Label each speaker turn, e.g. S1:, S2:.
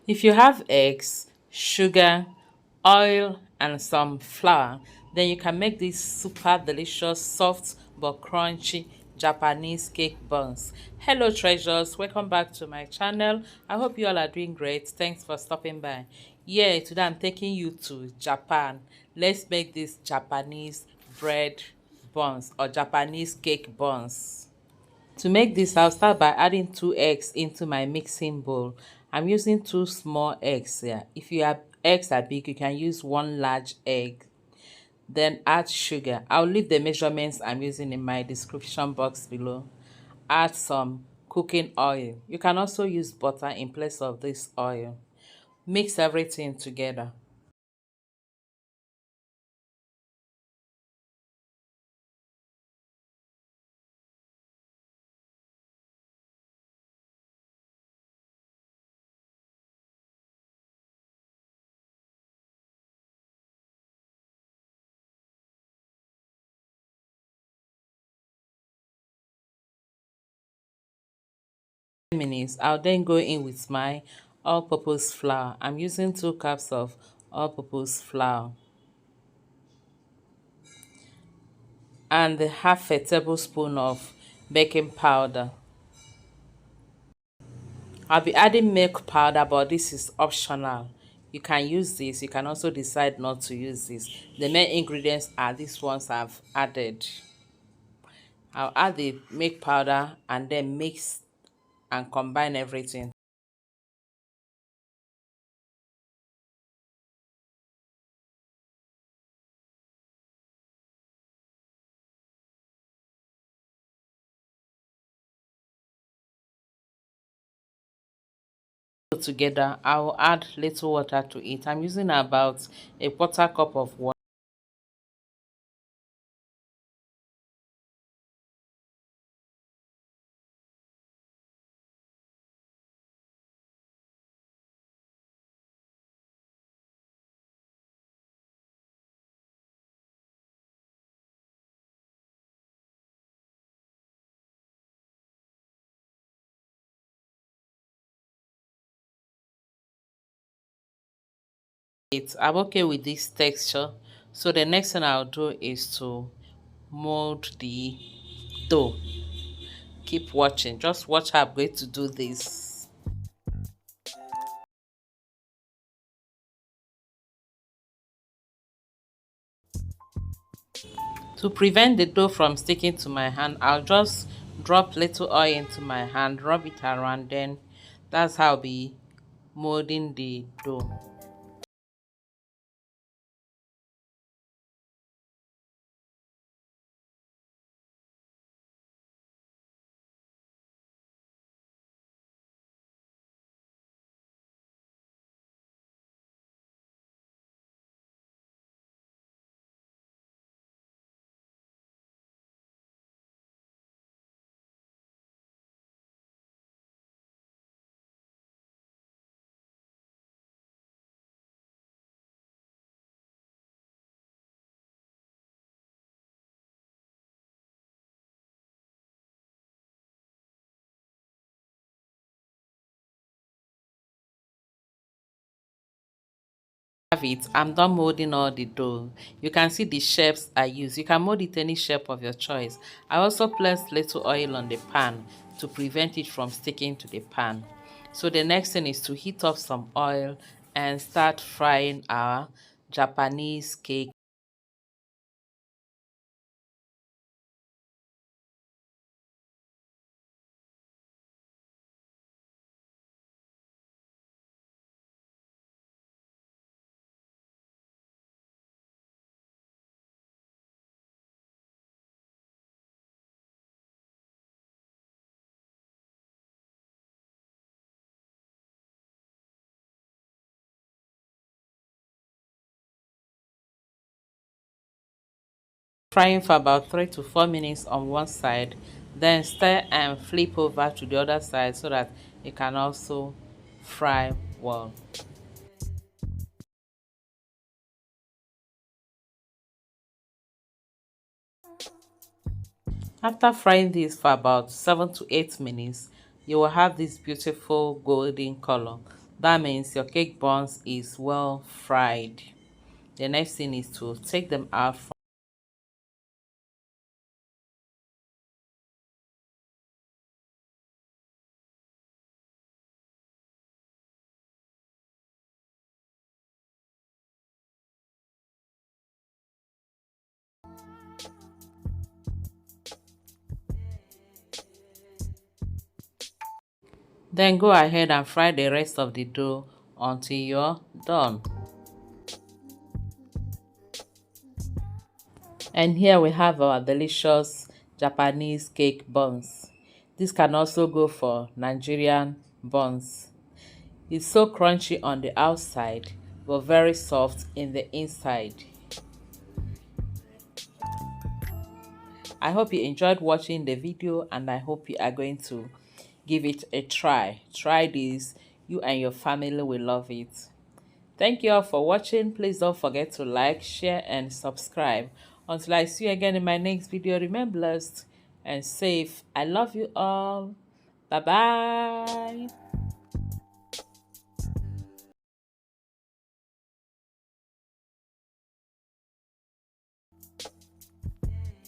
S1: If you have eggs, sugar, oil, and some flour, then you can make these super delicious, soft but crunchy Japanese cake buns. Hello treasures, welcome back to my channel. I hope you all are doing great. Thanks for stopping by. Yeah, today I'm taking you to Japan. Let's make these Japanese bread buns or Japanese cake buns. To make this, I'll start by adding 2 eggs into my mixing bowl. I'm using 2 small eggs here. If your eggs are big, you can use 1 large egg. Then add sugar. I'll leave the measurements I'm using in my description box below. Add some cooking oil. You can also use butter in place of this oil. Mix everything together. Minutes. I'll then go in with my all-purpose flour. I'm using 2 cups of all-purpose flour and half a tablespoon of baking powder. I'll be adding milk powder, but this is optional. You can use this. You can also decide not to use this. The main ingredients are these ones I've added. I'll add the milk powder and then mix and combine everything together. I'll add little water to it. I'm using about a quarter cup of water. I'm okay with this texture. So the next thing I'll do is to mold the dough. Keep watching. Just watch how I'm going to do this. To prevent the dough from sticking to my hand, I'll just drop little oil into my hand, rub it around, then that's how I'll be molding the dough. Have it, I'm done molding all the dough. You can see the shapes I use. You can mold it any shape of your choice. I also placed little oil on the pan to prevent it from sticking to the pan. So the next thing is to heat up some oil and start frying our Japanese cake. Frying for about 3 to 4 minutes on one side, then stir and flip over to the other side so that it can also fry well. After frying this for about 7 to 8 minutes, you will have this beautiful golden color. That means your cake buns is well fried. The next thing is to take them out. Then go ahead and fry the rest of the dough until you're done. And here we have our delicious Japanese cake buns. This can also go for Nigerian buns. It's so crunchy on the outside but very soft in the inside. I hope you enjoyed watching the video, and I hope you are going to give it a try. Try this. You and your family will love it. Thank you all for watching. Please don't forget to like, share, and subscribe. Until I see you again in my next video, remain blessed and safe. I love you all. Bye-bye.